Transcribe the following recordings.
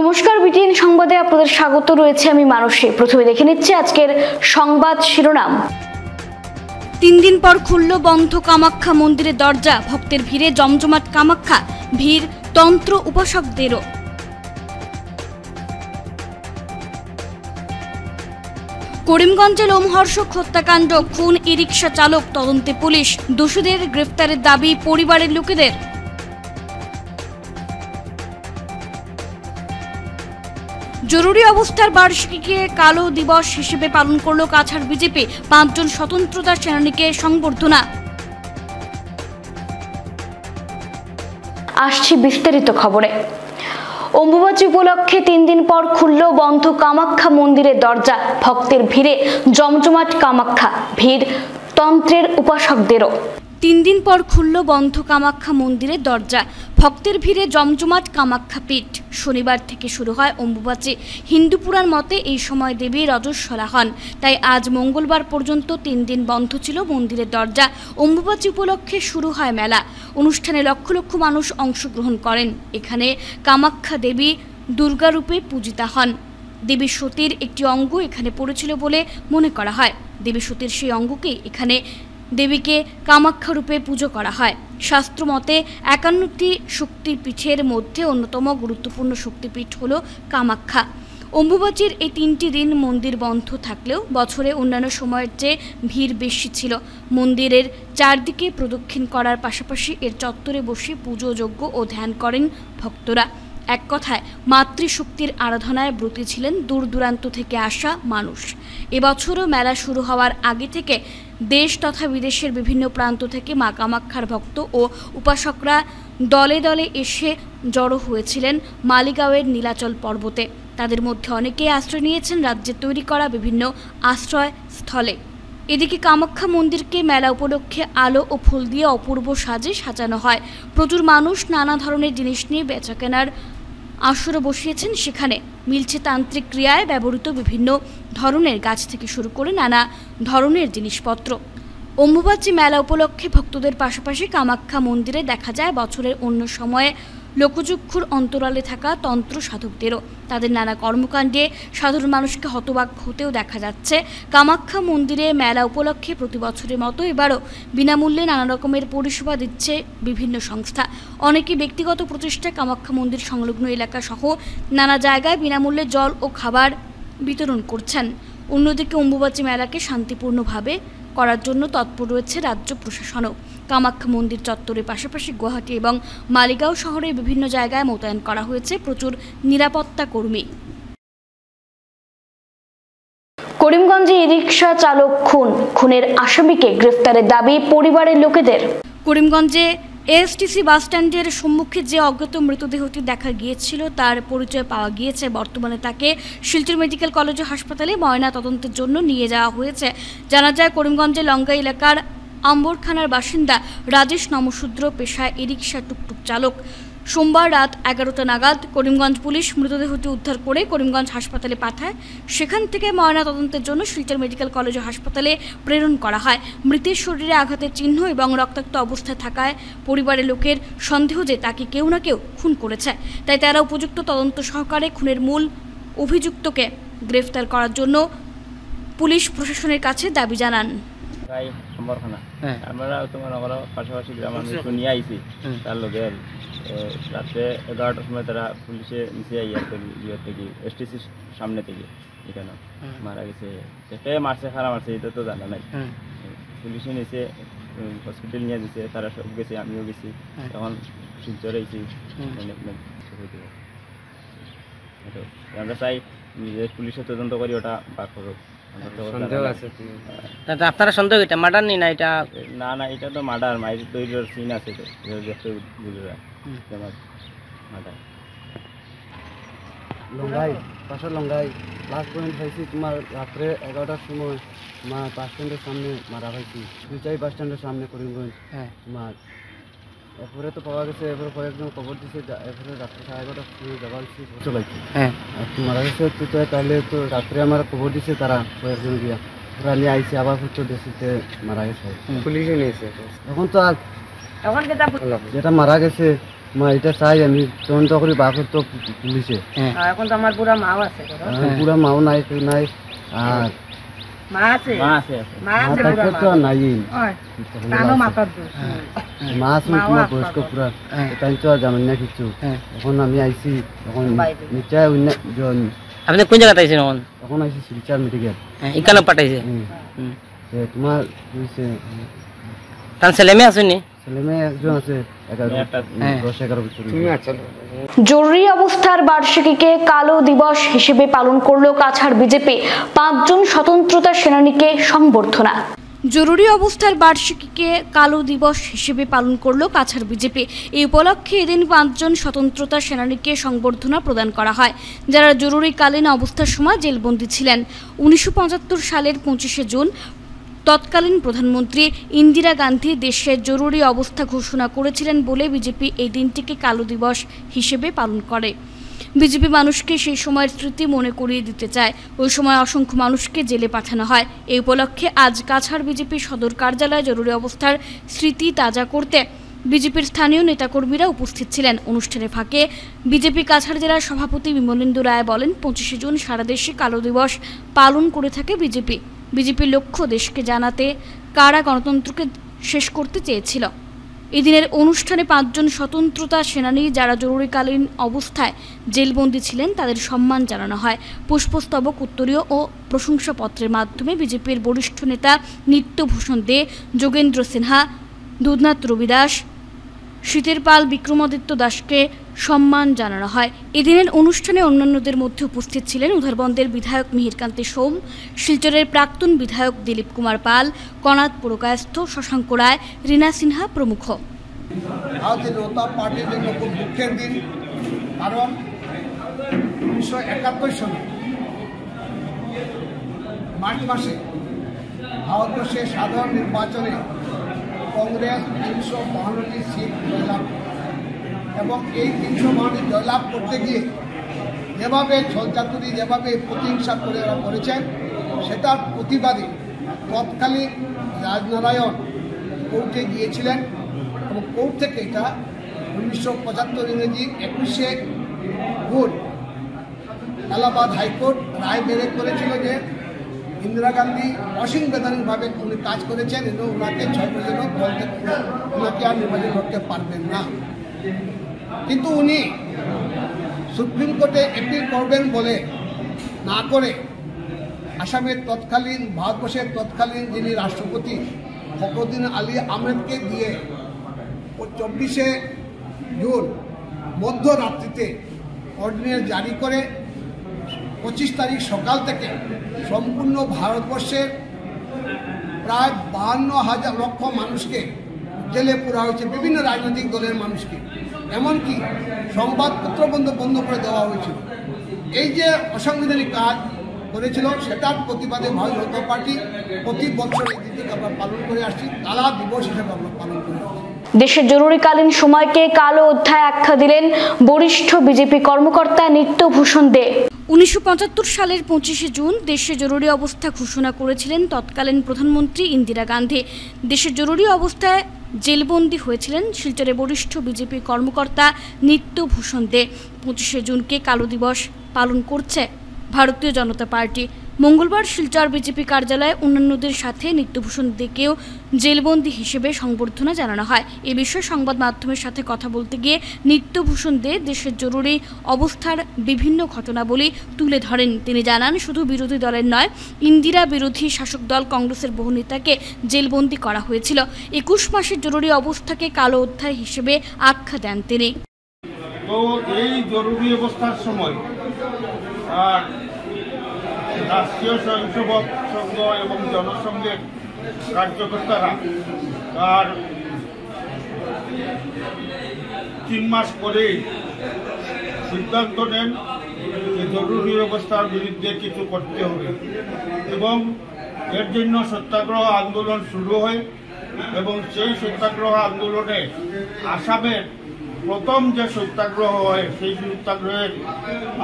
নমস্কার, বিটিএন সংবাদে আপনাদের স্বাগত রয়েছে। আমি মানসী। প্রথমে দেখে নিচ্ছি আজকের সংবাদ শিরোনাম। 3 দিন পর খুলল বন্ধ কামাখ্যা মন্দিরের দরজা। ভক্তের ভিড়ে জমজমাট কামাখ্যা, ভিড় তন্ত্র উপাসকদেরও। করিমগঞ্জে লোমহর্ষক হত্যাকাণ্ড, খুন ই রিকশা চালক, তদন্তে পুলিশ। দোষীদের গ্রেফতারের দাবি পরিবারের লোকেদের। জরুরি অবস্থার বার্ষিকীকে কালো দিবস হিসেবে পালন করল কাছাড় বিজেপি। 5 জন স্বতন্ত্রতা সেনানীকে সংবর্ধনা। আসছি বিস্তারিত খবরে। অম্বুবাচী উপলক্ষে 3 দিন পর খুলল বন্ধ কামাখ্যা মন্দিরের দরজা। ভক্তের ভিড়ে জমজমাট কামাখ্যা, ভিড় তন্ত্রের উপাসকদেরও। 3 দিন পর খুলল বন্ধ কামাখ্যা মন্দিরের দরজা। ভক্তের ভিড়ে জমজমাট কামাখ্যা পীঠ। শনিবার থেকে শুরু হয় অম্বুবাচী। হিন্দু পুরাণ মতে এই সময় দেবী রজস্বলা হন, তাই আজ মঙ্গলবার পর্যন্ত 3 দিন বন্ধ ছিল মন্দিরের দরজা। অম্বুবাচী উপলক্ষে শুরু হয় মেলা। অনুষ্ঠানে লক্ষ লক্ষ মানুষ অংশগ্রহণ করেন। এখানে কামাখ্যা দেবী দুর্গারূপে পূজিতা হন। দেবী সতীর একটি অঙ্গ এখানে পড়েছিল বলে মনে করা হয়। দেবী সতীর সেই অঙ্গকেই এখানে দেবীকে কামাখ্যা রূপে পুজো করা হয়। শাস্ত্র মতে 51টি শক্তিপীঠের মধ্যে অন্যতম গুরুত্বপূর্ণ শক্তিপীঠ হল কামাখ্যা। অম্বুবাচীর এই 3টি দিন মন্দির বন্ধ থাকলেও বছরে অন্যান্য সময়ের চেয়ে ভিড় বেশি ছিল। মন্দিরের চারদিকে প্রদক্ষিণ করার পাশাপাশি এর চত্বরে বসে পুজো, যজ্ঞ ও ধ্যান করেন ভক্তরা। এক কথায় মাতৃশক্তির আরাধনায় ব্রতী ছিলেন দূর দূরান্ত থেকে আসা মানুষ। এবছরও মেলা শুরু হওয়ার আগে থেকে দেশ তথা বিদেশের বিভিন্ন প্রান্ত থেকে মা কামাখ্যার ভক্ত ও উপাসকরা দলে দলে এসে জড়ো হয়েছিলেন মালিগাঁওয়ের নীলাচল পর্বতে। তাদের মধ্যে অনেকেই আশ্রয় নিয়েছেন রাজ্যে তৈরি করা বিভিন্ন আশ্রয় স্থলে। এদিকে কামাখ্যা মন্দিরকে মেলা উপলক্ষে আলো ও ফুল দিয়ে অপূর্ব সাজে সাজানো হয়। প্রচুর মানুষ নানা ধরনের জিনিস নিয়ে বেচাকেনার আসরও বসিয়েছেন সেখানে। মিলছে তান্ত্রিক ক্রিয়ায় ব্যবহৃত বিভিন্ন ধরনের গাছ থেকে শুরু করে নানা ধরনের জিনিসপত্র। অম্বুবাচী মেলা উপলক্ষে ভক্তদের পাশাপাশি কামাখ্যা মন্দিরে দেখা যায় বছরের অন্য সময়ে লোকচক্ষুর অন্তরালে থাকা তন্ত্র সাধকদেরও। তাদের নানা কর্মকাণ্ডে সাধারণ মানুষকে হতবাক হতেও দেখা যাচ্ছে। কামাখ্যা মন্দিরে মেলা উপলক্ষে প্রতি বছরের মতো এবারও বিনামূল্যে নানা রকমের পরিষেবা দিচ্ছে বিভিন্ন সংস্থা। অনেকে ব্যক্তিগত প্রচেষ্টায় কামাখ্যা মন্দির সংলগ্ন এলাকা সহ নানা জায়গায় বিনামূল্যে জল ও খাবার বিতরণ করছেন। অন্যদিকে অম্বুবাচী মেলাকে শান্তিপূর্ণভাবে করার জন্য তৎপর রয়েছে রাজ্য প্রশাসনও। কামাখ্যা মন্দির চত্বরের পাশাপাশি গুয়াহাটি এবং মালিগাঁও শহরের বিভিন্ন জায়গায় মোতায়েন করা হয়েছে প্রচুর নিরাপত্তা কর্মী। করিমগঞ্জে ই রিকশা চালক খুনের আসামিকে গ্রেফতারের দাবি পরিবারের লোকেদের। করিমগঞ্জে এএসটিসি বাসস্ট্যান্ডের সম্মুখে যে অজ্ঞাত মৃতদেহটি দেখা গিয়েছিল তার পরিচয় পাওয়া গিয়েছে। বর্তমানে তাকে শিলচর মেডিকেল কলেজ ও হাসপাতালে ময়না তদন্তের জন্য নিয়ে যাওয়া হয়েছে। জানা যায় করিমগঞ্জের লঙ্গা এলাকার আম্বরখানার বাসিন্দা রাজেশ নমশূদ্র পেশায় ই রিকশা টুকটুক চালক। সোমবার রাত 11টা নাগাদ করিমগঞ্জ পুলিশ মৃতদেহটি উদ্ধার করে করিমগঞ্জ হাসপাতালে পাঠায়। সেখান থেকে ময়না তদন্তের জন্য শিলচর মেডিকেল কলেজ ও হাসপাতালে প্রেরণ করা হয়। মৃতের শরীরে আঘাতের চিহ্ন এবং রক্তাক্ত অবস্থায় থাকায় পরিবারের লোকের সন্দেহ যে তাকে কেউ না কেউ খুন করেছে। তাই তারা উপযুক্ত তদন্ত সহকারে খুনের মূল অভিযুক্তকে গ্রেফতার করার জন্য পুলিশ প্রশাসনের কাছে দাবি জানান। আমরা তোমার পাশাপাশি গ্রামের মানুষ নিয়ে আইছি, তার লগে রাত্রে 11টার সময় তারা পুলিশে নিচে আইয়া থেকে এসটিসির সামনে থেকে এখানে মারা গেছে। কে মারছে, খারা মারছে এটা তো জানা নাই। পুলিশে নিচে হসপিটাল নিয়ে দিছে, তারা সব গেছে, আমিও গেছি। তখন শিলচরে আইছি। আমরা চাই যে পুলিশে তদন্ত করি ওটা বার করুক। আপনারা সন্দেহ এটা মার্ডার নি না? এটা না এটা তো মার্ডার, মায়ের তৈরির সিন আছে তো বুঝে মার্ডার। লঙ্গাই পাশের লঙ্গাই লাস্ট পয়েন্ট পাইছি তোমার রাত্রে 11টার সময় তোমার বাস স্ট্যান্ডের সামনে মারা পাইছি। দুইটাই বাস স্ট্যান্ডের সামনে করিমগঞ্জ। তোমার এরপরে তো পাওয়া গেছে, এরপরে কয়েকজন খবর দিছে, এরপরে রাত্রে 11:30টার সময় যাবাইছি চলাইছি। আর তো মারা গেছে তো তাহলে তো রাত্রে আমার খবর দিছে তারা কয়েকজন গিয়া, ওরা নিয়ে আইসি আবার ফুটো দেশিতে মারা গেছে। পুলিশে নিয়েছে এখন তো আর যেটা মারা গেছে তোমার এটা চাই আমি তদন্ত করে বার করতো পুলিশে। এখন তো আমার পুরা মাও আছে, পুরা মাও নাই নাই আর মা আছে, মা আছে মা থাকতে তো আর নাই মা আছে তোমার বয়স্ক পুরা তাই তো আর জানেন না কিছু। এখন আমি আইছি এখন নিশ্চয় আপনি কোন জায়গাতে আইছেন? এখন আইছি শিলচর মেডিকেল এখানে পাঠাইছে। তোমার তার ছেলে মেয়ে আসেনি? ছেলে মেয়ে একজন আছে 10-11 বছর। জরুরি অবস্থার বার্ষিকীকে কালো দিবস হিসেবে পালন করলো কাছাড় বিজেপি। 5 জন স্বতন্ত্রতা সেনানীকে সংবর্ধনা। জরুরি অবস্থার বার্ষিকীকে কালো দিবস হিসেবে পালন করলো কাছাড় বিজেপি। এই উপলক্ষে এদিন 5 জন স্বতন্ত্রতা সেনানীকে সংবর্ধনা প্রদান করা হয়, যারা জরুরিকালীন অবস্থার সময় জেলবন্দী ছিলেন। 1975 সালের 25শে জুন তৎকালীন প্রধানমন্ত্রী ইন্দিরা গান্ধী দেশে জরুরি অবস্থা ঘোষণা করেছিলেন বলে বিজেপি এই দিনটিকে কালো দিবস হিসেবে পালন করে। বিজেপি মানুষকে সেই সময়ের স্মৃতি মনে করিয়ে দিতে চায়। ওই সময় অসংখ্য মানুষকে জেলে পাঠানো হয়। এই উপলক্ষে আজ কাছাড় বিজেপি সদর কার্যালয়ে জরুরি অবস্থার স্মৃতি তাজা করতে বিজেপির স্থানীয় নেতাকর্মীরা উপস্থিত ছিলেন। অনুষ্ঠানে ফাঁকে বিজেপি কাছাড় জেলার সভাপতি বিমলেন্দু রায় বলেন, 25শে জুন সারা দেশে কালো দিবস পালন করে থাকে বিজেপি। বিজেপির লক্ষ্য দেশকে জানাতে কারা গণতন্ত্রকে শেষ করতে চেয়েছিল। এদিনের অনুষ্ঠানে 5 জন স্বতন্ত্রতা সেনানী যারা জরুরিকালীন অবস্থায় জেলবন্দী ছিলেন তাদের সম্মান জানানো হয়। পুষ্পস্তবক, উত্তরীয় ও প্রশংসাপত্রের মাধ্যমে বিজেপির বরিষ্ঠ নেতা নিত্যভূষণ দে, যোগেন্দ্র সিনহা, দুধনাথ রবিদাস, শীতের পাল, বিক্রমাদিত্য দাসকে সম্মান জানানো হয়। এদিনের অনুষ্ঠানে অন্যান্যদের মধ্যে উপস্থিত ছিলেন উধারবন্দের বিধায়ক মিহিরকান্তি সোম, শিলচরের প্রাক্তন বিধায়ক দিলীপ কুমার পাল, কনাদ পুরকায়স্থ, শশাঙ্ক রায়, রীনা সিনহা প্রমুখ। ভারতীয় জনতা পার্টির জন্য খুব দুঃখের দিন, কারণ 1971 সালে মার্চ মাসে ভারতবর্ষের সাধারণ নির্বাচনে কংগ্রেস 352টি সিট জয়লাভ করে এবং এই 352টি জয়লাভ করতে গিয়ে যেভাবে ছলচাতুরি, যেভাবে প্রতিহিংসা করে ওরা করেছেন, সেটার প্রতিবাদে তৎকালীন রাজনারায়ণ কোর্টে গিয়েছিলেন এবং কোর্ট থেকে এটা 1975 ইংরেজি 21শে জুন এলাহাবাদ হাইকোর্ট রায় বের করেছিল যে ইন্দিরা গান্ধী অসাংবিধানিকভাবে উনি কাজ করেছেন এবং ওনাকে 6 বছর দল থেকে ওনাকে আর নির্বাচন করতে পারবেন না। কিন্তু উনি সুপ্রিম কোর্টে অ্যাপিল করবেন বলে না করে আসামের তৎকালীন, ভারতবর্ষের তৎকালীন যিনি রাষ্ট্রপতি ফখরুদ্দিন আলী আহমেদকে দিয়ে 24শে জুন মধ্যরাত্রিতে অর্ডিন্যান্স জারি করে 25 তারিখ সকাল থেকে সম্পূর্ণ ভারতবর্ষের প্রায় 52,000 লক্ষ মানুষকে জেলে পুরা হয়েছে, বিভিন্ন রাজনৈতিক দলের মানুষকে, এমনকি সংবাদপত্র বন্ধ করে দেওয়া হয়েছিল। এই যে অসাংবিধানিক কাজ করেছিল সেটার প্রতিবাদে ভারতীয় জনতা পার্টি প্রতি বছর এই দিনটিকে আমরা পালন করে আসছি, কালা দিবস হিসেবে আমরা পালন করে আসছি। দেশের জরুরিকালীন সময়কে কালো অধ্যায় আখ্যা দিলেন বরিষ্ঠ বিজেপি কর্মকর্তা নিত্যভূষণ দে। 1975 সালের 25শে জুন দেশে জরুরি অবস্থা ঘোষণা করেছিলেন তৎকালীন প্রধানমন্ত্রী ইন্দিরা গান্ধী। দেশের জরুরি অবস্থায় জেলবন্দী হয়েছিলেন শিলচরের বরিষ্ঠ বিজেপি কর্মকর্তা নিত্যভূষণ দে। 25শে জুনকে কালো দিবস পালন করছে ভারতীয় জনতা পার্টি। মঙ্গলবার শিলচর বিজেপি কার্যালয়ে অন্যান্যদের সাথে নিত্যভূষণ দেকেও জেলবন্দী হিসেবে সংবর্ধনা জানানো হয়। এ বিষয়ে সংবাদ মাধ্যমের সাথে কথা বলতে গিয়ে নিত্যভূষণ দে দেশের জরুরি অবস্থার বিভিন্ন ঘটনাবলী তুলে ধরেন। তিনি জানান, শুধু বিরোধী দলের নয়, ইন্দিরা বিরোধী শাসক দল কংগ্রেসের বহু নেতাকে জেলবন্দী করা হয়েছিল। 21 মাসের জরুরি অবস্থাকে কালো অধ্যায় হিসেবে আখ্যা দেন তিনি। তো এই জরুরি অবস্থার সময় রাষ্ট্রীয় স্বয়ংসেবক সংঘ এবং জনসংঘের কার্যকর্তারা তার 3 মাস পরেই সিদ্ধান্ত নেন যে জরুরি অবস্থার বিরুদ্ধে কিছু করতে হবে এবং এর জন্য সত্যাগ্রহ আন্দোলন শুরু হয় এবং সেই সত্যাগ্রহ আন্দোলনে আসামের প্রথম যে সত্যাগ্রহ হয় সেই সত্যাগ্রহের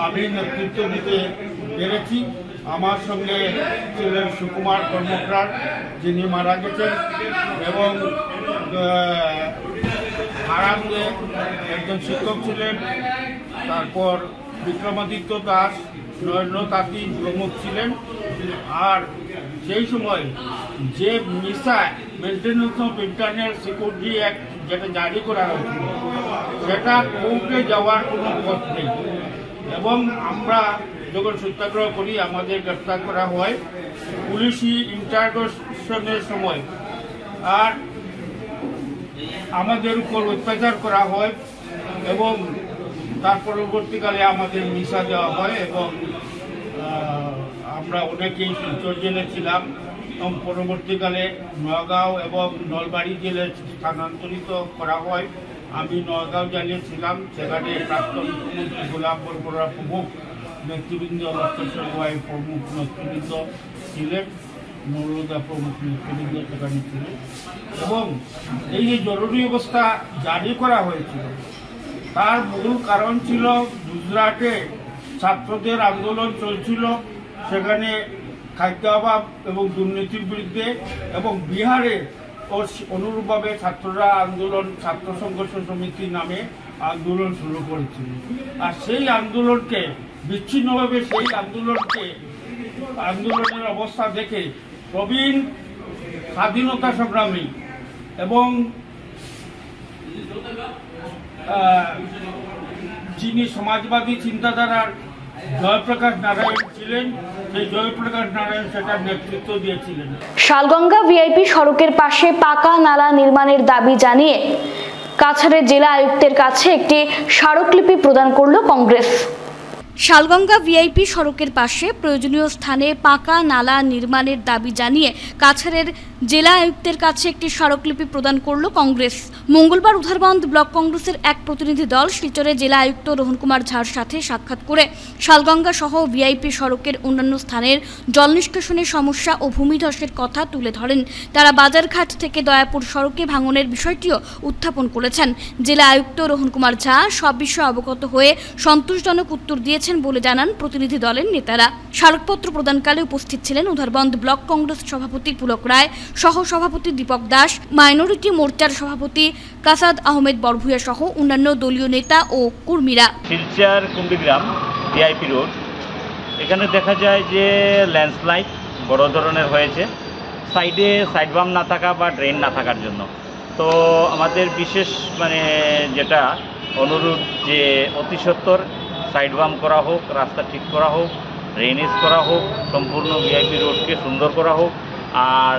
আমি নেতৃত্ব দিতে পেরেছি। আমার সঙ্গে ছিলেন সুকুমার কর্মকার, যিনি মারা গেছেন, এবং তার আগে একজন শিক্ষক ছিলেন, তারপর বিক্রমাদিত্য দাস, নরেন্দ্র তাঁতি প্রমুখ ছিলেন। আর সেই সময় যে Misa maintenance of internal security act যেটা জারি করা হয়েছিল, সেটা কোর্টে যাওয়ার কোনো পথ নেই। এবং আমরা যখন সত্যাগ্রহ করি আমাদের গ্রেফতার করা হয় পুলিশি ইন্টারোগেশনের সময়, আর আমাদের উপর অত্যাচার করা হয় এবং তার পরবর্তীকালে আমাদের মিসা দেওয়া হয় এবং আমরা অনেকেই শিলচর জেলে ছিলাম এবং পরবর্তীকালে নগাঁও এবং নলবাড়ি জেলে স্থানান্তরিত করা হয়। আমি নগাঁও জেলে ছিলাম, সেখানে প্রাক্তন মুখ্যমন্ত্রী গোলাম বরবরা প্রমুখ নেতৃবৃন্দ, লক্ষ্মণ গোয়াই প্রমুখ নেতৃবৃন্দ ছিলেন, নরদা প্রমুখ নেতৃবৃন্দ সেখানে ছিলেন। এবং এই যে জরুরি অবস্থা জারি করা হয়েছিল তার মূল কারণ ছিল গুজরাটে ছাত্রদের আন্দোলন চলছিল, সেখানে খাদ্যাভাব এবং দুর্নীতির বিরুদ্ধে, এবং বিহারে অনুরূপভাবে ছাত্ররা আন্দোলন, ছাত্র সংঘর্ষ সমিতি নামে আন্দোলন শুরু করেছিল। আর সেই আন্দোলনকে বিচ্ছিন্নভাবে আন্দোলনের অবস্থা দেখে প্রবীণ স্বাধীনতা সংগ্রামী এবং যিনি সমাজবাদী চিন্তাধারার জয়প্রকাশ নারায়ণ ছিলেন, সেই জয়প্রকাশ নারায়ণ সেটার নেতৃত্ব দিয়েছিলেন। শালগঙ্গা ভিআইপি সড়কের পাশে পাকা নালা নির্মাণের দাবি জানিয়ে কাছাড়ের জেলা আয়ুক্তের কাছে একটি স্মারকলিপি প্রদান করল কংগ্রেস। শালগঙ্গা ভিআইপি সড়কের পাশে প্রয়োজনীয় স্থানে পাকা নালা নির্মাণের দাবি জানিয়ে কাছাড়ের জেলা আয়ুক্তের কাছে একটি স্মারকলিপি প্রদান করল কংগ্রেস। মঙ্গলবার উধারবন্দ ব্লক কংগ্রেসের এক প্রতিনিধি দল শিলচরে জেলা আয়ুক্ত রোহন কুমার ঝার সাথে সাক্ষাৎ করে শালগঙ্গা সহ ভিআইপি সড়কের অন্যান্য স্থানের জল নিষ্কাশনের সমস্যা ও ভূমিধসের কথা তুলে ধরেন। তারা বাজারঘাট থেকে দয়াপুর সড়কে ভাঙনের বিষয়টিও উত্থাপন করেছেন। জেলা আয়ুক্ত রোহন কুমার ঝা সব বিষয়ে অবগত হয়ে সন্তোষজনক উত্তর দিয়েছেন বলে জানান প্রতিনিধি দলের নেতারা। স্মারকপত্র প্রদানকালে উপস্থিত ছিলেন উধারবন্দ ব্লক কংগ্রেস সভাপতি পুলক রায়, সহ সভাপতি দীপক দাস, মাইনরিটি মোর্চার সভাপতি কাসাদ আহমেদ বরভুয়া সহ অন্যান্য দলীয় নেতা ও কর্মীরা। শিলচর কুম্বিগ্রাম ভিআইপি রোড, এখানে দেখা যায় যে ল্যান্ডস্লাইড বড় ধরনের হয়েছে, সাইডে সাইডবাম না থাকা বা ড্রেন না থাকার জন্য। তো আমাদের বিশেষ যেটা অনুরোধ যে অতি সত্বর সাইডবাম করা হোক, রাস্তা ঠিক করা হোক, ড্রেনেজ করা হোক, সম্পূর্ণ ভিআইপি রোডকে সুন্দর করা হোক। আর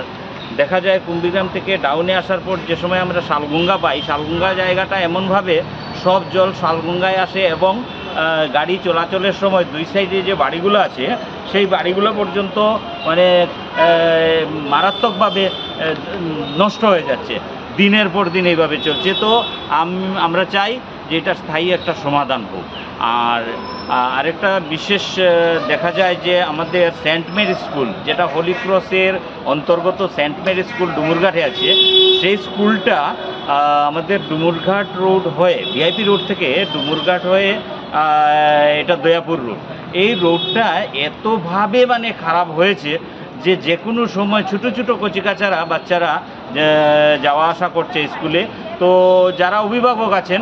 দেখা যায় কুম্বিগ্রাম থেকে ডাউনে আসার পর যে সময় আমরা শালগঙ্গা পাই, শালগঙ্গা জায়গাটা এমনভাবে সব জল শালগঙ্গায় আসে এবং গাড়ি চলাচলের সময় দুই সাইডে যে বাড়িগুলো আছে সেই বাড়িগুলো পর্যন্ত মারাত্মকভাবে নষ্ট হয়ে যাচ্ছে, দিনের পর দিন এইভাবে চলছে। তো আমরা চাই যে এটা স্থায়ী একটা সমাধান হোক। আর আরেকটা বিশেষ দেখা যায় যে আমাদের সেন্ট মেরি স্কুল, যেটা হোলি ক্রসের অন্তর্গত সেন্ট মেরি স্কুল ডুমুরঘাটে আছে, সেই স্কুলটা আমাদের ডুমুরঘাট রোড হয়ে ভিআইপি রোড থেকে ডুমুরঘাট হয়ে এটা দয়াপুর রোড, এই রোডটা এতভাবে খারাপ হয়েছে যে কোনো সময় ছোটো ছোটো কচিকাচারা বাচ্চারা যাওয়া আসা করছে স্কুলে। তো যারা অভিভাবক আছেন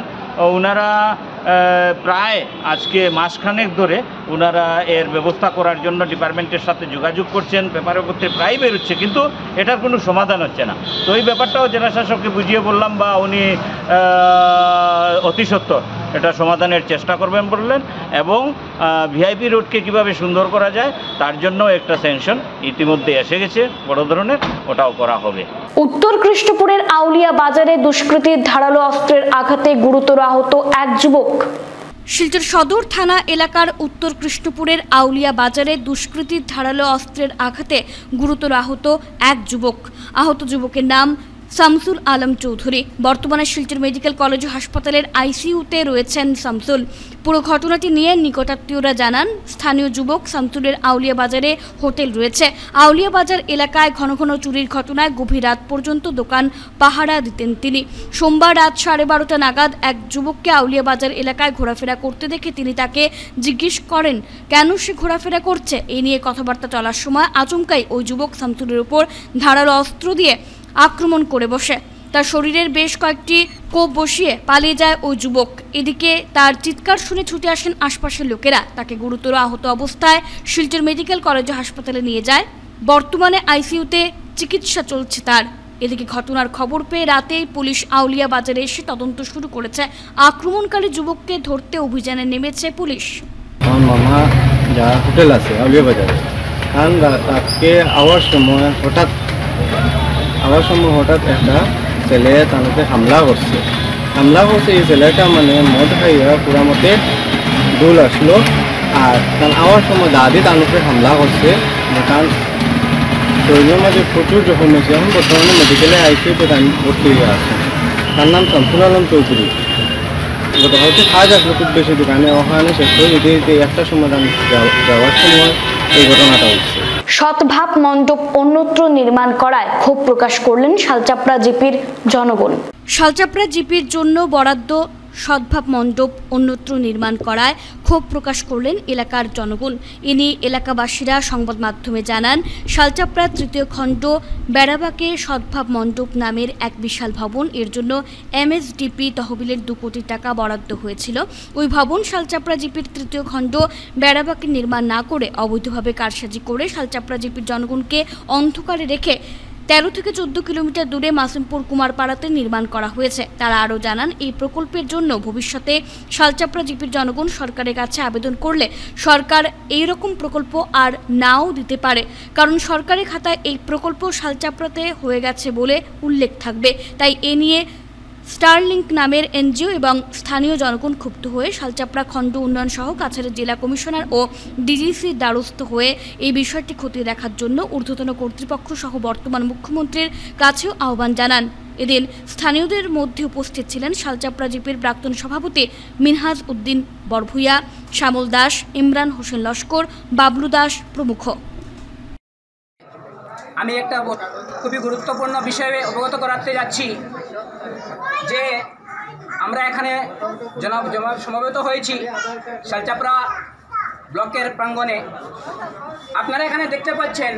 ওনারা প্রায় আজকে মাসখানেক ধরে ওনারা এর ব্যবস্থা করার জন্য ডিপার্টমেন্টের সাথে যোগাযোগ করছেন, পেপারের পত্রে প্রায় বেরোচ্ছে, কিন্তু এটার কোনো সমাধান হচ্ছে না। তো এই ব্যাপারটাও জেলা শাসককে বুঝিয়ে বললাম বা উনি অতি সত্বর এটা সমাধানের চেষ্টা করবেন বললেন, এবং ভিআইপি রোডকে কীভাবে সুন্দর করা যায় তার জন্য একটা স্যাংশন ইতিমধ্যে এসে গেছে বড় ধরনের, ওটাও করা হবে। উত্তর কৃষ্ণপুরের আউলিয়া বাজারে দুষ্কৃতীর ধারালো অস্ত্রের আঘাতে গুরুতর আহত এক যুবক। শিলচর সদর থানা এলাকার উত্তর কৃষ্ণপুরের আউলিয়া বাজারে দুষ্কৃতীর ধারালো অস্ত্রের আঘাতে গুরুতর আহত এক যুবক। আহত যুবকের নাম শামসুল আলম চৌধুরী। বর্তমানে শিলচর মেডিকেল কলেজ ও হাসপাতালের আইসিইউতে রয়েছেন শামসুল। পুরো ঘটনাটি নিয়ে নিকটাত্মীয়রা জানান, স্থানীয় যুবক শামসুলের আউলিয়া বাজারে হোটেল রয়েছে। আউলিয়া বাজার এলাকায় ঘন ঘন চুরির ঘটনায় গভীর রাত পর্যন্ত দোকান পাহারা দিতেন তিনি। সোমবার রাত 12:30 নাগাদ এক যুবককে আউলিয়া বাজার এলাকায় ঘোরাফেরা করতে দেখে তিনি তাকে জিজ্ঞেস করেন কেন সে ঘোরাফেরা করছে। এই নিয়ে কথাবার্তা চলার সময় আচমকাই ওই যুবক শামসুলের উপর ধারালো অস্ত্র দিয়ে আক্রমণ করে বসে। তার শরীরের বেশ কয়েকটি কোপ বসিয়ে পালিয়ে যায় ওই যুবক। এদিকে তার চিৎকার শুনে ছুটে আসেন আশপাশের লোকেরা, তাকে গুরুতর আহত অবস্থায় শিলচর মেডিকেল কলেজ হাসপাতালে নিয়ে যায়। বর্তমানে আইসিইউতে চিকিৎসা চলছে তার। এদিকে ঘটনার খবর পেয়ে রাতেই পুলিশ আউলিয়া বাজারে এসে তদন্ত শুরু করেছে। আক্রমণকারী যুবককে ধরতে অভিযানে নেমেছে পুলিশ। আমার মামা যা হোটেল আছে আউলিয়া বাজারে, কারণ রাতকে আওয়ার সময় হঠাৎ একটা ছেলে তাদেরকে হামলা করছে। এই ছেলেটা মানে মদ খাইয়া পুরা মতে দোল আসলো, আর তার আওয়ার সময় দাদি তাদেরকে হামলা করছে। কারণ শরীরের মাঝে প্রচুর জখম হয়েছে। এখন বর্তমানে মেডিকেলে আইসিইউতে ভর্তি হয়ে আছে। তার নাম শামসুল আলম চৌধুরী। গতকালকে কাজ আসলো খুব বেশি দোকানে, ওখানে শেষ হয়ে যেতে একটা সময় যাওয়ার সময় এই ঘটনাটা হচ্ছে। সৎভাব মণ্ডপ অন্যত্র নির্মাণ করায় ক্ষোভ প্রকাশ করলেন শালচাপড়া জিপির জনগণ। শালচাপড়া জিপির জন্য বরাদ্দ সদ্ভাব মণ্ডপ অন্যত্র নির্মাণ করায় ক্ষোভ প্রকাশ করলেন এলাকার জনগণ। এ নিয়ে এলাকাবাসীরা সংবাদ মাধ্যমে জানান, শালচাপড়া তৃতীয় খণ্ড বেড়াবাকে সদ্ভাব মণ্ডপ নামের এক বিশাল ভবন, এর জন্য এমএসডিপি তহবিলের 2 কোটি টাকা বরাদ্দ হয়েছিল। ওই ভবন শালচাপড়া জিপির তৃতীয় খণ্ড বেড়াবাকে নির্মাণ না করে অবৈধভাবে কারসাজি করে শালচাপড়া জিপির জনগণকে অন্ধকারে রেখে 13 থেকে 14 কিলোমিটার দূরে মাসিমপুর কুমারপাড়াতে নির্মাণ করা হয়েছে। তারা আরও জানান, এই প্রকল্পের জন্য ভবিষ্যতে শালচাপড়া জিপির জনগণ সরকারের কাছে আবেদন করলে সরকার এই রকম প্রকল্প আর নাও দিতে পারে, কারণ সরকারি খাতায় এই প্রকল্প শালচাপড়াতে হয়ে গেছে বলে উল্লেখ থাকবে। তাই এ নিয়ে স্টারলিংক নামের এনজিও এবং স্থানীয় জনগণ ক্ষুব্ধ হয়ে শালচাপড়া খণ্ড উন্নয়ন সহ কাছাড়ের জেলা কমিশনার ও ডিজিসির দ্বারস্থ হয়ে এই বিষয়টি খতিয়ে দেখার জন্য ঊর্ধ্বতন কর্তৃপক্ষ সহ বর্তমান মুখ্যমন্ত্রীর কাছেও আহ্বান জানান। এদিন স্থানীয়দের মধ্যে উপস্থিত ছিলেন শালচাপড়া জিপির প্রাক্তন সভাপতি মিনহাজ উদ্দিন বরভুইয়া, শ্যামল দাস, ইমরান হোসেন লস্কর, বাবলু দাস প্রমুখ। আমি একটা খুবই গুরুত্বপূর্ণ বিষয়ে অবগত করাতে যাচ্ছি যে আমরা এখানে সমাবেত হয়েছি শালচাপড়া ব্লকের প্রাঙ্গণে। আপনারা এখানে দেখতে পাচ্ছেন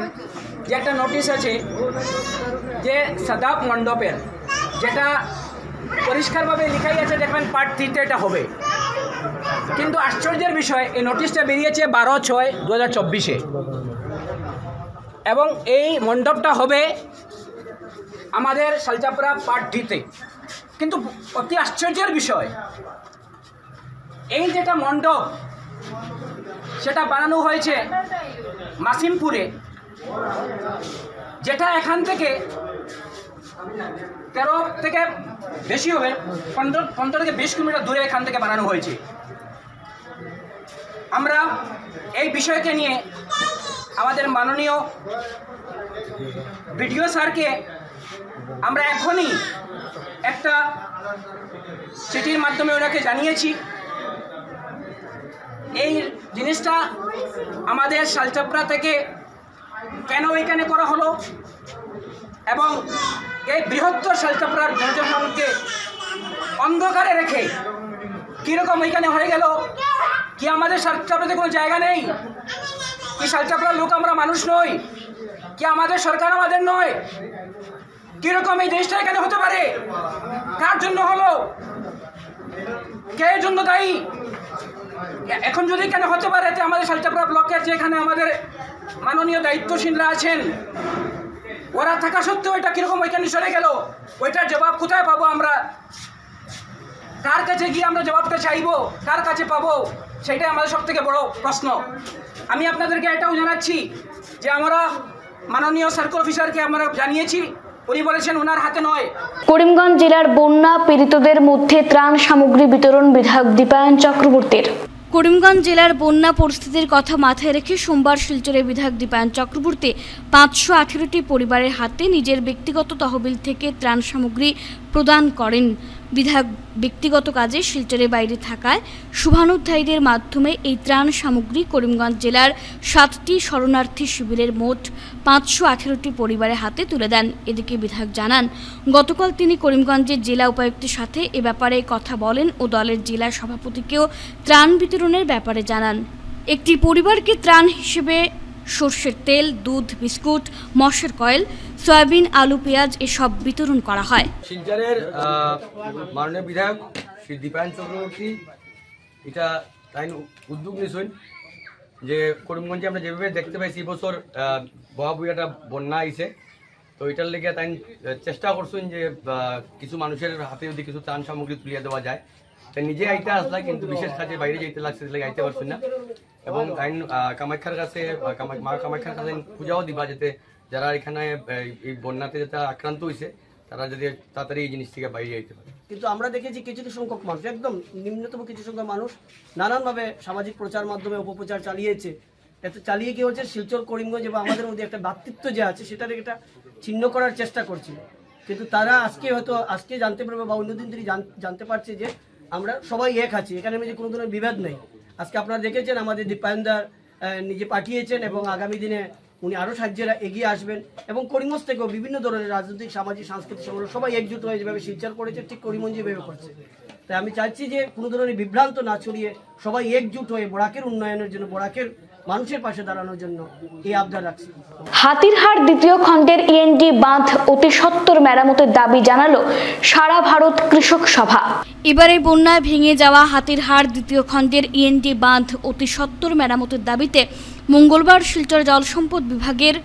যে একটা নোটিশ আছে যে সদ্ভাব মণ্ডপের, যেটা পরিষ্কারভাবে লেখাই আছে, দেখবেন পার্ট 3-তে এটা হবে। কিন্তু আশ্চর্যের বিষয়, এই নোটিশটা বেরিয়েছে 12/6/2024-এ এবং এই মণ্ডপটা হবে আমাদের শালচাপড়া পার্ট 3-তে। কিন্তু অতি আশ্চর্যের বিষয়, এই যেটা মণ্ডপ সেটা বানানো হয়েছে মাসিমপুরে, যেটা এখান থেকে 13 থেকে বেশি হবে, 15 থেকে 20 কিলোমিটার দূরে এখান থেকে বানানো হয়েছে। আমরা এই বিষয়কে নিয়ে আমাদের মাননীয় বিডিও স্যারকে আমরা এখনই একটা চিঠির মাধ্যমে ওনাকে জানিয়েছি। এই জিনিসটা আমাদের শালচাপড়া থেকে কেন এখানে করা হলো এবং এই বৃহত্তর শালচাপড়ার জনসাধারণকে অন্ধকারে রেখে কীরকম এখানে হয়ে গেল। কি আমাদের শালচাপড়াতে কোনো জায়গা নেই? কি শালচাপড়ার লোক আমরা মানুষ নই? কি আমাদের সরকার আমাদের নয়? কীরকম এই দেশটা এখানে হতে পারে? কার জন্য হলো? কে জন্য দায়ী? এখন যদি এখানে হতে পারে, আমাদের শালচাপড়া ব্লকের যেখানে আমাদের মাননীয় দায়িত্বশীলরা আছেন, ওরা থাকা সত্ত্বেও এটা কীরকম ওইখানে সরে গেল, ওইটার জবাব কোথায় পাবো আমরা? কার কাছে গিয়ে আমরা জবাবটা চাইবো? কার কাছে পাবো? সেটাই আমাদের সব থেকে বড় প্রশ্ন। আমি আপনাদেরকে এটাও জানাচ্ছি যে আমরা মাননীয় সার্কেল অফিসারকে আমরা জানিয়েছি, উনি বলেছেন ওনার হাতে নয়। করিমগঞ্জ জেলার বন্যা পীড়িতদের মধ্যে ত্রাণ সামগ্রী বিতরণ বিধায়ক দীপায়ন চক্রবর্তীর। করিমগঞ্জ জেলার বন্যা পরিস্থিতির কথা মাথায় রেখে সোমবার শিলচরে বিধায়ক দীপায়ন চক্রবর্তী 518টি পরিবারের হাতে নিজের ব্যক্তিগত তহবিল থেকে ত্রাণ সামগ্রী প্রদান করেন। বিধায়ক ব্যক্তিগত কাজে শিলচরের বাইরে থাকায় শুভানুধ্যায়ীদের মাধ্যমে এই ত্রাণ সামগ্রী করিমগঞ্জ জেলার 7টি শরণার্থী শিবিরের মোট 518টি পরিবারের হাতে তুলে দেন। এদিকে বিধায়ক জানান, গতকাল তিনি করিমগঞ্জের জেলা উপায়ুক্তের সাথে এ ব্যাপারে কথা বলেন ও দলের জেলা সভাপতিকেও ত্রাণ বিতরণের ব্যাপারে জানান। একটি পরিবারকে ত্রাণ হিসেবে সর্ষের তেল, দুধ, বিস্কুট, মশার কয়েল, সয়াবিন, আলু, পেঁয়াজ এসব বিতরণ করা হয়। শিলচরের মাননীয় বিধায়ক শ্রী দীপায়ন চক্রবর্তী এটা তাই উদ্যোগ নিয়েছেন যে করিমগঞ্জে আমরা যেভাবে দেখতে পাইছি বছর বহাবুয়াটা বন্যা আইছে, তো এটার লেগে তাই চেষ্টা করছেন যে কিছু মানুষের হাতে যদি কিছু ত্রাণ সামগ্রী তুলিয়ে দেওয়া যায়। তাই নিজে আইতে আসলা কিন্তু বিশেষ কাজে বাইরে যাইতে লাগছে, আইতে পারছেন না। এবং তাই কামাখ্যার কাছে মা কামাখ্যার কাছে পূজাও দিবা যাতে যারা এখানে এই বন্যাতে যেটা আক্রান্ত হয়েছে তারা যদি তাড়াতাড়ি এই জিনিস থেকে বাইরে যাইতে পারে। কিন্তু আমরা দেখেছি কিছু সংখ্যক মানুষ, একদম নিম্নতম কিছু সংখ্যক মানুষ নানানভাবে সামাজিক প্রচার মাধ্যমে অপপ্রচার চালিয়েছে। এতে চালিয়ে কি হচ্ছে, শিলচর করিমগঞ্জ এবং আমাদের মধ্যে একটা ভ্রাতৃত্ব যে আছে সেটাকে একটা ছিন্ন করার চেষ্টা করছিল। কিন্তু তারা আজকে জানতে পারবে বা অন্যদিন তিনি জানতে পারছে যে আমরা সবাই এক আছি, এখানে মধ্যে কোনো ধরনের বিভেদ নেই। আজকে আপনারা দেখেছেন আমাদের দীপায়নদার নিজে পাঠিয়েছেন এবং আগামী দিনে উনি আরও সাহায্যেরা এগিয়ে আসবেন এবং করিমগঞ্জ থেকেও বিভিন্ন ধরনের রাজনৈতিক, সামাজিক, সাংস্কৃতিক সংগঠন সবাই একজুট হয়ে যেভাবে শিলচর করেছে ঠিক করিমগঞ্জ এভাবে করছে। তাই আমি চাইছি যে কোনো ধরনের বিভ্রান্ত না ছড়িয়ে সবাই একজুট হয়ে বরাকের উন্নয়নের জন্য, বরাকের মানুষের পাশে দাঁড়ানোর জন্য এই আবদার রাখছি। হাতিরহাট দ্বিতীয় খণ্ডের ইএনডি বাঁধ অতি সত্বর মেরামতের দাবি জানালো সারা ভারত কৃষক সভা। এবারে বন্যায় ভেঙে যাওয়া হাতিরহাট দ্বিতীয় খণ্ডের ইএনডি বাঁধ অতি সত্বর মেরামতের দাবিতে মঙ্গলবার শিলচর জল সম্পদ বিভাগের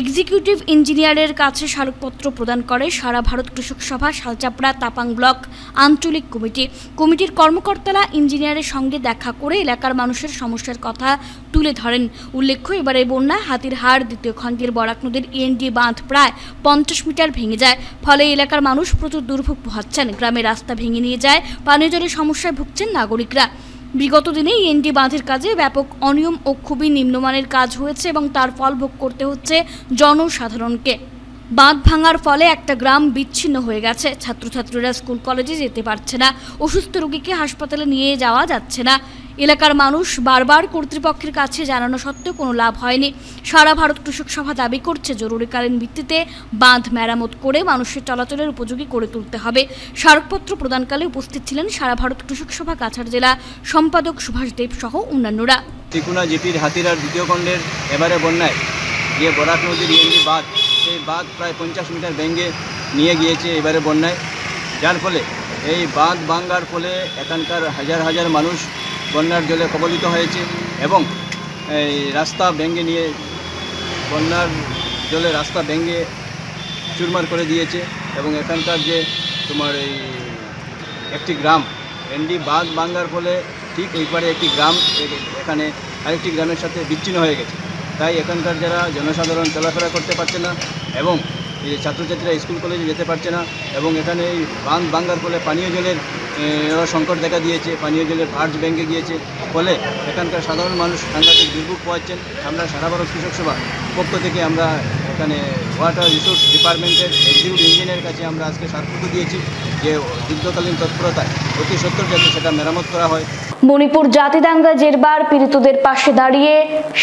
এক্সিকিউটিভ ইঞ্জিনিয়ারের কাছে স্মারকপত্র প্রদান করে সারা ভারত কৃষক সভা শালচাপড়া তাপাং ব্লক আঞ্চলিক কমিটি। কমিটির কর্মকর্তারা ইঞ্জিনিয়ারের সঙ্গে দেখা করে এলাকার মানুষের সমস্যার কথা তুলে ধরেন। উল্লেখ্য, এবারে বন্যায় হাতিরহাট দ্বিতীয় খণ্ডের বরাক নদীর ইএনডি বাঁধ প্রায় 50 মিটার ভেঙে যায়, ফলে এলাকার মানুষ প্রচুর দুর্ভোগ পোহাচ্ছেন। গ্রামের রাস্তা ভেঙে নিয়ে যায়, পানীয় জলের সমস্যায় ভুগছেন নাগরিকরা। বিগত দিনে ইএনডি বাঁধের কাজে ব্যাপক অনিয়ম ও খুবই নিম্নমানের কাজ হয়েছে এবং তার ফল ভোগ করতে হচ্ছে জনসাধারণকে। বাঁধ ভাঙার ফলে একটা গ্রাম বিচ্ছিন্ন হয়ে গেছে, ছাত্রছাত্রীরা স্কুল কলেজে যেতে পারছে না, অসুস্থ রোগীকে হাসপাতালে নিয়ে যাওয়া যাচ্ছে না। এলাকার মানুষ বারবার কর্তৃপক্ষের কাছে জানানো সত্ত্বেও কোনো লাভ হয়নি। সারা ভারত কৃষক সভা দাবি করছে জরুরিকালীন ভিত্তিতে বাঁধ মেরামত করে মানুষের চলাচলের উপযোগী করে তুলতে হবে। স্মারকপত্র প্রদানকালে উপস্থিত ছিলেন সারা ভারত কৃষক সভা কাছাড় জেলা সম্পাদক সুভাষ দেব সহ অন্যান্যরা। ত্রিকুণা জিপির হাতিরহাট দ্বিতীয় খণ্ডের এবারে বন্যায় যে বরাক নদীর ইএনডি বাঁধ, সেই বাঁধ প্রায় 50 মিটার ভেঙে নিয়ে গিয়েছে এবারে বন্যায়, যার ফলে এই বাঁধ ভাঙার ফলে এখানকার হাজার হাজার মানুষ বন্যার জলে কবলিত হয়েছে এবং এই রাস্তা ভেঙে নিয়ে বন্যার জলে রাস্তা ভেঙে চুরমার করে দিয়েছে এবং এখানকার যে তোমার এই একটি গ্রাম এনডি বাঁধ ভাঙার ফলে ঠিক ওইপারে একটি গ্রাম এখানে আরেকটি গ্রামের সাথে বিচ্ছিন্ন হয়ে গেছে। তাই এখানকার যারা জনসাধারণ চলাফেরা করতে পারছে না এবং ছাত্রছাত্রীরা স্কুল কলেজে যেতে পারছে না এবং এখানে এই বাঁধ ভাঙার ফলে পানীয় জলের সংকট দেখা দিয়েছে, পানীয় জলের ভার্জ ভেঙে গিয়েছে, ফলে এখানকার সাধারণ মানুষ সাংঘাতিক দুর্ভোগ পোহাচ্ছেন। আমরা সারা ভারত কৃষক সভা পক্ষ থেকে আমরা এখানে ওয়াটার রিসোর্স ডিপার্টমেন্টের এক্সিকিউটিভ ইঞ্জিনিয়ারের কাছে আমরা আজকে স্মারকপত্র দিয়েছি যে যুদ্ধকালীন তৎপরতায় অতি সত্বর যাতে সেটা মেরামত করা হয়। মণিপুর জাতিদাঙ্গা জেরবার পীড়িতদের পাশে দাঁড়িয়ে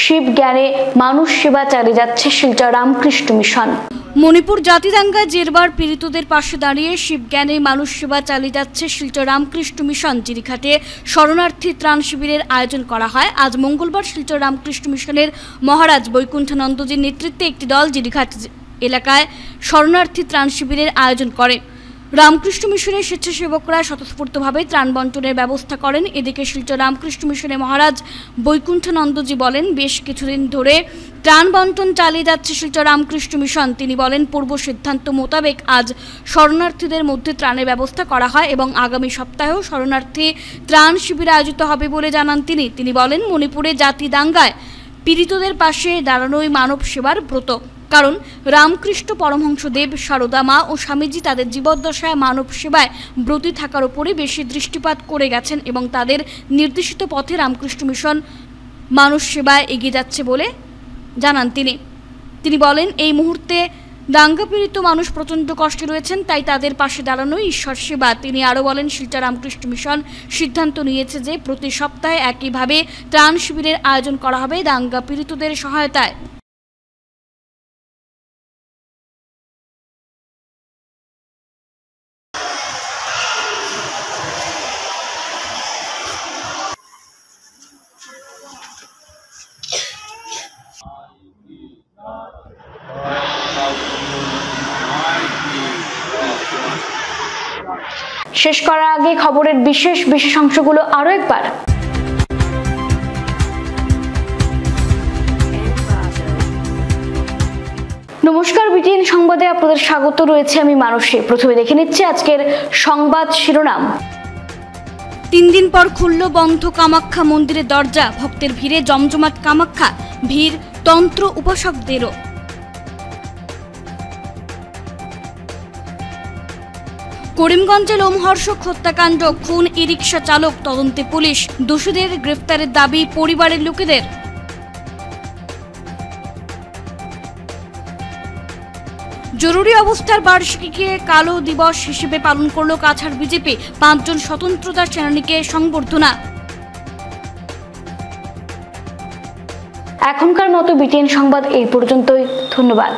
শিব জ্ঞানে মানুষ সেবা চালিয়ে যাচ্ছে শিলচর রামকৃষ্ণ মিশন। মণিপুর জাতিদাঙ্গায় জেরবার পীড়িতদের পাশে দাঁড়িয়ে শিবজ্ঞানে মানুষ সেবা চালিয়ে যাচ্ছে শিলচর রামকৃষ্ণ মিশন। জিরিঘাটে শরণার্থী ত্রাণ শিবিরের আয়োজন করা হয়। আজ মঙ্গলবার শিলচর রামকৃষ্ণ মিশনের মহারাজ বৈকুণ্ঠানন্দজির নেতৃত্বে একটি দল জিরিঘাট এলাকায় শরণার্থী ত্রাণ শিবিরের আয়োজন করে। রামকৃষ্ণ মিশনের স্বেচ্ছাসেবকরা স্বতঃস্ফূর্তভাবে ত্রাণ বন্টনের ব্যবস্থা করেন। এদিকে শিলচর রামকৃষ্ণ মিশনের মহারাজ বৈকুণ্ঠানন্দজি বলেন, বেশ কিছুদিন ধরে ত্রাণ বন্টন চালিয়ে যাচ্ছে শিলচর রামকৃষ্ণ মিশন। তিনি বলেন, পূর্ব সিদ্ধান্ত মোতাবেক আজ শরণার্থীদের মধ্যে ত্রাণের ব্যবস্থা করা হয় এবং আগামী সপ্তাহেও শরণার্থী ত্রাণ শিবির আয়োজিত হবে বলে জানান তিনি। তিনি বলেন, মণিপুরে জাতিদাঙ্গায় পীড়িতদের পাশে দাঁড়ানোই মানব সেবার ব্রত। কারণ রামকৃষ্ণ পরমহংসদেব, সারদা মা ও স্বামীজি তাদের জীবদ্দশায় মানব সেবায় ব্রতী থাকার উপরে বেশি দৃষ্টিপাত করে গেছেন এবং তাদের নির্দেশিত পথে রামকৃষ্ণ মিশন মানুষ সেবায় এগিয়ে যাচ্ছে বলে জানান তিনি। তিনি বলেন, এই মুহূর্তে দাঙ্গা পীড়িত মানুষ প্রচণ্ড কষ্টে রয়েছেন, তাই তাদের পাশে দাঁড়ানোই ঈশ্বর সেবা। তিনি আরও বলেন, শিলচর রামকৃষ্ণ মিশন সিদ্ধান্ত নিয়েছে যে প্রতি সপ্তাহে একইভাবে ত্রাণ শিবিরের আয়োজন করা হবে দাঙ্গা পীড়িতদের সহায়তায়। শেষ করার আগে খবরের বিশেষ অংশগুলো আরো একবার। নমস্কার, বিটিএন সংবাদে আপনাদের স্বাগত রয়েছে আমি মানসী। প্রথমে দেখে নিচ্ছি আজকের সংবাদ শিরোনাম। 3 দিন পর খুলল বন্ধ কামাখ্যা মন্দিরের দরজা, ভক্তের ভিড়ে জমজমাট কামাখ্যা, ভিড় তন্ত্র উপাসকদেরও। করিমগঞ্জে লোমহর্ষক হত্যাকাণ্ড, খুন ই রিকশা চালক, তদন্তে পুলিশ, দোষীদের গ্রেফতারের দাবি পরিবারের লোকেদের। জরুরি অবস্থার বার্ষিকীকে কালো দিবস হিসেবে পালন করল কাছাড় বিজেপি, 5 জন স্বতন্ত্রতা সেনানীকে সংবর্ধনা। এখনকার মতো বিটিএন সংবাদ এই পর্যন্তই। ধন্যবাদ।